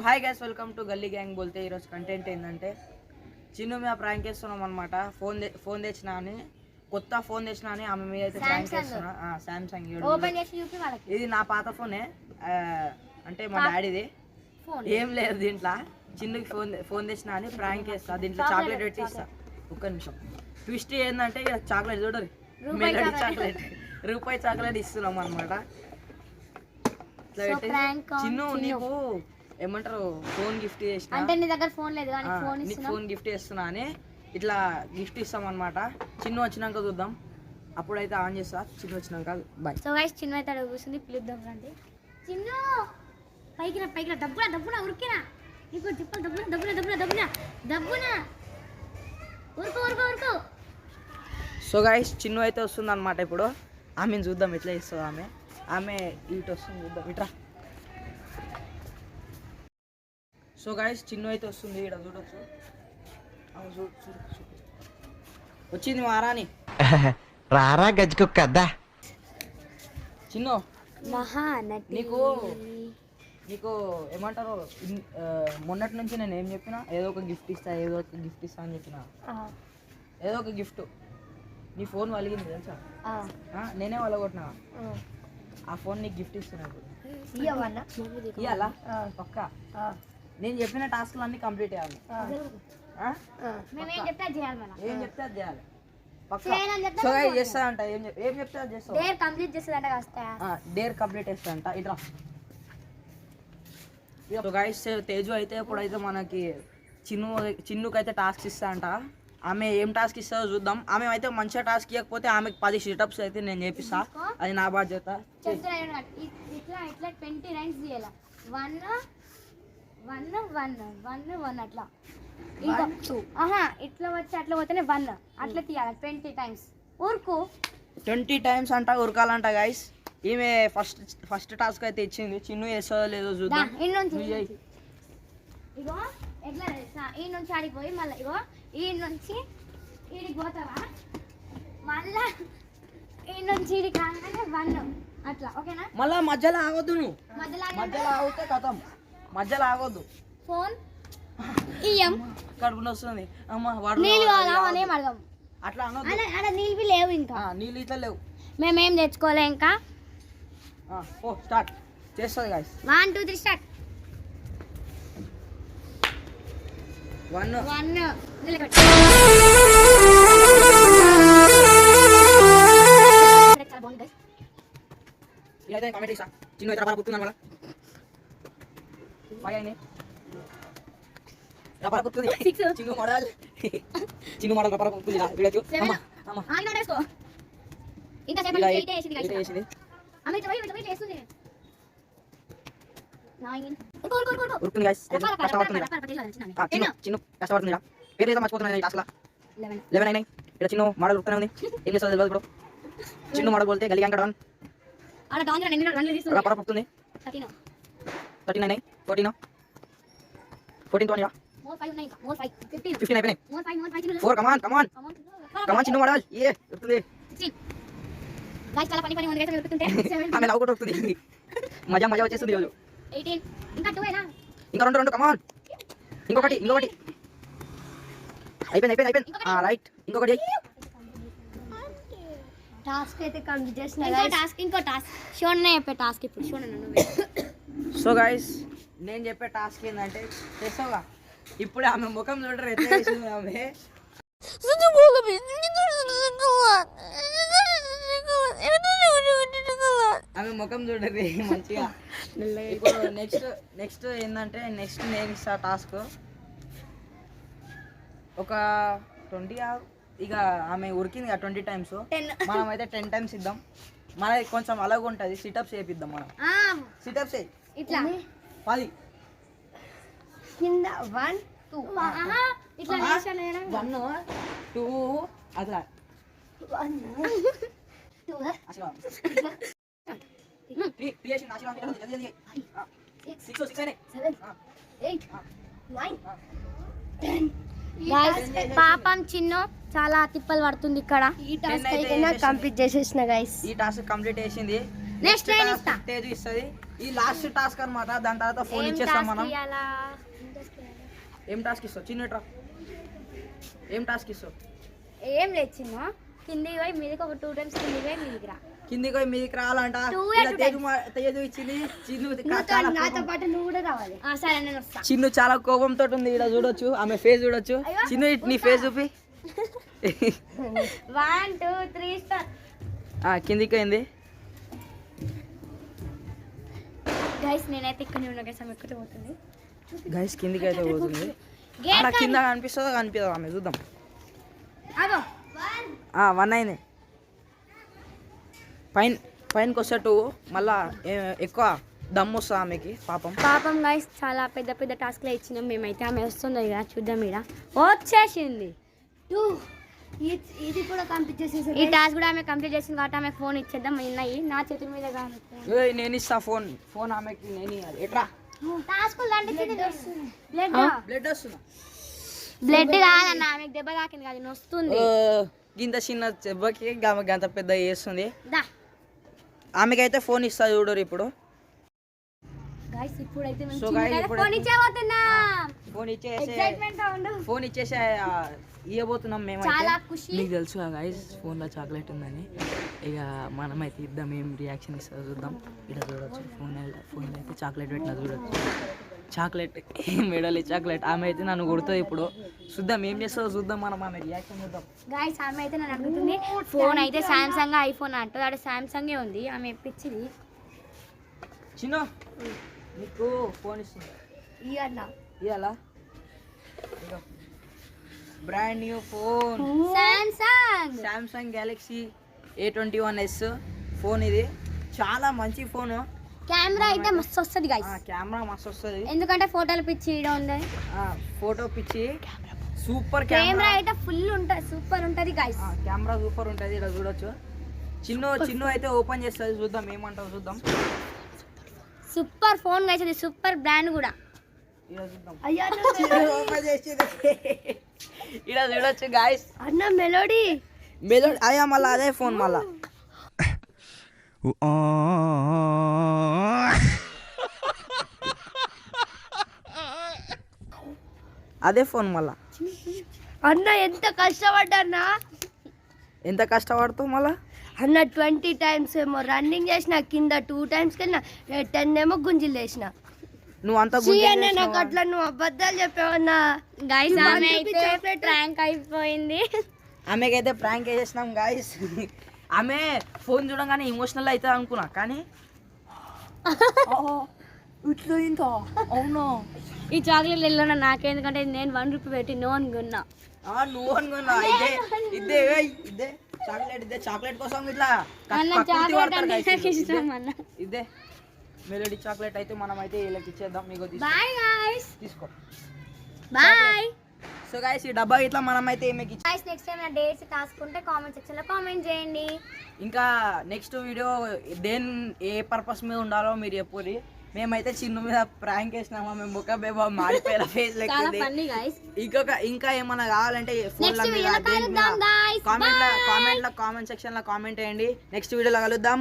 Hi guys, welcome to గల్లీ gang బోల్తే. ఈరోజు content ఏంటంటే చిన్ను మీద ప్రాంక్ చేస్తున్నాం అనమాట. ఫోన్ తెచ్చినా అని, కొత్త ఫోన్ తెచ్చినా అని ఆమె మీద అయితే ప్రాంక్ చేస్తున్నా. సామ్సంగ్ ఇది నా పాత ఫోనే, అంటే మా డాడీది. ఏం లేదు దీంట్లో. చిన్నుకి ఫోన్ తెచ్చినా అని ప్రాంక్ చేస్తా. దీంట్లో చాక్లెట్ పెట్టి ఇస్తా. ఒక్క నిమిషం. ట్విస్ట్ ఏంటంటే చాక్లెట్ చూడరు, మెలడీ చాక్లెట్, రూపాయి చాక్లెట్ ఇస్తున్నాం అనమాట. చిన్ను నీకు ఏమంటారు ఫోన్ గిఫ్ట్ చేసిన అంటే నీ దగ్గర ఫోన్ లేదు కానీ ఫోన్ గిఫ్ట్ చేస్తున్నా అని ఇట్లా గిఫ్ట్ ఇస్తాం అనమాట. చిన్ను వచ్చినాక చూద్దాం, అప్పుడైతే ఆన్ చేస్తా. చిన్ను వచ్చినాక బాయ్. సో గైస్ చిన్ను అయితే అక్కడ కూర్చుంది, పిలుద్దాం రండి. చిన్ను పైకి దబ్బున ఉరికినా నీకు చెప్పాలి. దబ్బున ఉరుకు. సో గైస్ చిన్ను అయితే వస్తుంది అనమాట. ఇప్పుడు ఆమెను చూద్దాం ఎట్లా ఇస్తుంది. ఆమె ఇటు వస్తుంది, చూద్దాం ఇట్రా. సో గైస్ చిన్ను అయితే వస్తుంది, ఇక్కడ చూడొచ్చు. వచ్చింది మారాని రారా గజ్జుకు కదా. చిన్ను మహానటి నీకు ఏమంటారు, మొన్నటి నుంచి నేను ఏం చెప్పినా, ఏదో ఒక గిఫ్ట్ ఇస్తా అని చెప్పిన. ఏదో ఒక గిఫ్ట్. నీ ఫోన్ వలిగింది తెలుసా? నేనే వలగొట్టినా. ఆ ఫోన్ నీకు గిఫ్ట్ ఇస్తున్నాడు. ఇయ్యాలా పక్కా. నేను చెప్పిన టాస్క్లు అన్ని కంప్లీట్ చేయాలి. ఏం చెప్తే అది చేయాలి పక్కా. చేస్తా అంట. ఏం చెప్తే అది చేస్తా. డేర్ కంప్లీట్ చేస్తా అంట. ఇట్లా గైస్ తేజు అయితే ఇప్పుడైతే మనకి చిన్నుకి అయితే టాస్క్ ఇస్తా అంట. ఆమె ఏం టాస్క్ ఇస్తుందో చూద్దాం. ఆమె అయితే మంచిగా టాస్క్ ఇవ్వకపోతే ఆమెకు 10 సిటప్స్ అయితే నేను చేపిస్తా. అది నా బాధ్యత. ఇట్లా 20 లైన్స్ చేయాలి. 1 అట్లా ఇట్లా వచ్చి అట్లా పోతేనే 1 అట్లా తీయాలి 20 టైమ్స్. ఊరుకు 20 టైమ్స్ అంట ఉరకాలంట గైస్. ఈమె ఫస్ట్ టాస్క్ అయితే ఇచ్చింది. చిన్ను చేస్తుందో లేదో చూద్దాం. ఇగో ఎట్లా తెలుసా, ఈ నుంచి ఆడికి పోయి మళ్ళీ ఇగో ఈ నుంచి ఈడికి పోతావా, మళ్ళా ఈ నుంచి ఈడికి కాగానే 1 అట్లా. ఓకేనా? మళ్ళా మధ్యలో ఆగొద్దు. నువ్వు మధ్యలో ఆగితే కథం. మధ్యలో ఆగొద్దు. ఫోన్ ఇయ్యం కడుపున వస్తుంది. నీళ్ళు కావాలని అడగం. అట్లా అనొద్దు. అక్కడ నీళ్ళు లేవు, ఇంకా నీళ్ళు ఇట్లా లేవు. మేమేం తెచ్చుకోలే ఇంకా. స్టార్ట్ చేస్తుంది గైస్. 1 2 3 స్టార్ట్. 1 ఇదైతే కామెంట్ చేసా. చిన్న ఇతర గుర్తున్నాను మళ్ళా. 5 అయినాయి. రపర గుర్తుంది. చిన్ను మోడల్ రపర గుర్తుంది. వీడియో ఇంకా సేపటి 8 వేసింది గైస్. అమ్మ ఇట్లా పోయి చేస్తుంది. 9 ఉరుకుతుంది గైస్. కష్టపడుతుంది. చిన్ను కష్టపడుతుంది. పేరు ఏదో మర్చిపోతున్నాను ఈ టాస్క్లో. 11 అయినాయి. ఇక్కడ చిన్ను మోడల్ ఉరుకుతూనే ఉంది. ఏం చేస్తుందో తెలియదు ఇప్పుడు. చిన్ను మోడల్ బోల్తే గల్లీ గ్యాంగ్ డాన్. అలా డాన్ రన్లు తీస్తుంది. రపర పుడుతుంది. 13 అయినాయి. 14 20 more 5 ఉన్నాయి. more 5 15 అయిపోయినాయి. more 5 4 కమాన్ చిన్ను మోడల్. ఉరుకుతుంది. 16 గైస్ చాలా పని ఉంది గైస్. ఉరుకుతుంటే ఆమె లవ్ కూడా ఉరుకుతుంది. మజా వచ్చేస్తుంది ఈరోజు. 18 ఇంకా 2 అయినా. ఇంకా 2 కమాన్. ఇంకొకటి అయిపోయింది. రైట్. ఇంకొకటి టాస్క్ అయితే కంప్లీట్ చేసిన. ఇంకో టాస్క్ షోన్న చెప్పే టాస్క్ ఇప్పుడు షోన్న. సో గైస్ నేను చెప్పే టాస్క్ ఏంటంటే చేసావుగా. ఇప్పుడు ఆమె ముఖం చూడరు ఎట్లా చేసింది. ఆమె ముఖం చూడరు మంచిగా. ఇప్పుడు నెక్స్ట్ ఏంటంటే నేను ఇస్తా టాస్క్. ఒక 20 ఇక ఆమె ఉరికింది 20 టైమ్స్. మనం అయితే 10 టైమ్స్ ఇద్దాం. మనది కొంచెం అలాగ ఉంటుంది. సిటప్స్ చేపిద్దాం. మనం సిటప్స్ ఇట్లా 10 కింద 1 2 ఇట్లా 1 2 అట్లా 1 2 పాపం చిన్ను చాలా తిప్పలు పడుతుంది ఇక్కడ. ఈ టాస్క్ అయితే కంప్లీట్ చేసేసిన గైస్. ఈ టాస్క్ కంప్లీట్ చేసింది. నెక్స్ట్ ట్రైన్ ఇస్తా. తేజు ఇస్తది. ఈ లాస్ట్ టాస్క్ అన్నమాట. దాని తర్వాత ఫోన్ ఇచ్చేస్తాం మనం. ఏం టాస్క్ ఇస్తావు చిన్నట్రా? ఏం టాస్క్ ఇస్తావు? ఏం లేదు చిన్న, కిందికి పోయి మీదకి ఒక 2 times కిందికి పోయి మీదికి రా. కిందికి పోయి మీదికి రావాలంట. తేజు ఇచ్చింది. నాతో పాటు నువ్వు కూడా రావాలి. సరే నేను వస్తా. చిన్ను చాలా కోపంతో ఉంది. ఇక్కడ చూడొచ్చు, ఆమె ఫేస్ చూడొచ్చు. చిన్ను నీ ఫేస్ చూపి. 1 2 3 స్టార్ట్. కిందికి పోయింది. గైస్ నేనైతే ఇక్కడ ఉన్నా గైస్, ఆమె ఎక్కడ పోతుంది గైస్? కిందికి అయితే పోతుంది. అలా కింద కనిపిస్తుందో కనిపిస్తుందో ఆమె చూద్దాం. 1 అయింది. పైనకి వస్తే 2 మళ్ళా ఎక్కువ దమ్ము వస్తుంది ఆమెకి. పాపం గైస్ చాలా పెద్ద పెద్ద టాస్క్లే ఇచ్చినాం మేమైతే. ఆమె వస్తుందో కదా చూద్దాం. ఇక్కడ వచ్చేసింది 2. ఇది కూడా కంప్లీట్ చేసేసి ఈ టాస్క్ కూడా ఆమె కంప్లీట్ చేసింది కాబట్టి ఆమె ఫోన్ ఇచ్చేద్దాం. ఉన్నాయి నా చేతుల మీద కాదు. నేను ఇస్తా ఫోన్ ఆమెకి. నేను ఇవ్వాలి. ఎట్రా టాస్క్ బ్లడ్ వస్తుందా? బ్లడ్ కాదన్న, ఆమెకు దెబ్బ తాకింది కాదు, వస్తుంది. గింత చిన్న దెబ్బకి గంత పెద్ద చేస్తుంది. ఆమెకైతే ఫోన్ ఇస్తా చూడరు ఇప్పుడు. ఫోన్ ఇచ్చేసి ఇవ్వబోతున్నాం మేము. మీకు తెలుసు గైస్ ఫోన్లో చాక్లెట్ ఉందని. ఇక మనమైతే ఇద్దాం. ఏం రియాక్షన్ ఇస్తుందో చూద్దాం. ఇక్కడ చూడొచ్చు ఫోన్లో అయితే చాక్లెట్ పెట్టినా చూడొచ్చు. Chocolate medley chocolate. ఆమె అయితే నన్ను కొడుతుంది ఇప్పుడు. చూద్దాం ఏం చేస్తుందో చూద్దాం మనం. ఆమె రియాక్షన్ చూద్దాం. గైస్ ఆమె అయితే నన్ను అడుగుతుంది. ఫోన్ అయితే సామ్సంగ్ ఐఫోన్ అంటుంది. అక్కడ సామ్సంగే ఉంది. ఆమె పిచ్చిది. చిన్న నీకు ఫోన్ ఇస్తుంది. ఇవ్వాలా? Brand new phone Samsung Galaxy A21s phone. ఇది చాలా మంచి ఫోన్. కెమెరా అయితే మస్తు వస్తుంది గైస్. కెమెరా మస్తు వస్తుంది. ఎందుకంటే ఫోటోలు పిచ్చి ఈడ ఉంది. ఫోటో పిచ్చి సూపర్ కెమెరా అయితే ఫుల్ ఉంటుంది. సూపర్ ఉంటుంది గైస్. కెమెరా సూపర్ ఉంటుంది. ఇక్కడ చూడొచ్చు. చిన్న అయితే ఓపెన్ చేస్తుంది. చూద్దాం ఏమంటావు చూద్దాం. Super phone guys. అది సూపర్ బ్రాండ్ కూడా. ఇక్కడ చూడొచ్చు గాయస్. అన్న మెలోడీ అయ్యా మళ్ళా అదే ఫోన్ మళ్ళా. అదే ఫోన్ మళ్ళా. అన్న ఎంత కష్టపడ్డా. ఎంత కష్టపడుతావు మళ్ళా అన్న? 20 times ఏమో రన్నింగ్ చేసిన, కింద 2 times కింద 10 ఏమో గుంజిలు చేసిన. నువ్వు అంతా నాకు అట్లా నువ్వు అబద్ధాలు చెప్పావన్నా. గైస్ ఆమె అయితే ప్రాంక్ అయిపోయింది. ఆమెకైతే ప్రాంక్ చేసినాం గాయస్. ఆమె ఫోన్ చూడగానే ఎమోషనల్ అవుతుంది అనుకున్నా, కానీ అవును. ఈ చాక్లెట్ వెళ్ళిన నాకెందుకంటే నేను 1 రూపీ పెట్టి నోన్ కొన్నా. నువ్వు అనుకున్నా. ఇదే చాక్లెట్ కోసం ఇట్లా ఇదే మెలోడీ చాక్లెట్ అయితే మనం అయితే వీళ్ళకి ఇచ్చేద్దాం. మీకు తీసుకో. బాయ్. సో గైస్ ఈ డబ్బా ఇట్లా మనం అయితే మీకు గైస్ నెక్స్ట్ టైం నా డేట్స్ టాస్కుంటే కామెంట్ సెక్షన్ లో కామెంట్ చేయండి. ఇంకా నెక్స్ట్ వీడియో ఏ పర్పస్ మీద ఉండాలో మీరు చెప్పుర్రి. మేమైతే చిన్న మీద ప్రాంక్ చేసినామా, మేము ముఖ బేబా మాడిపోయిన ఫేస్ లెక్క. ఇంకా ఏమన్నా కావాలంటే కామెంట్ సెక్షన్ లో కామెంట్ చేయండి. నెక్స్ట్ వీడియోలో కలుద్దాం.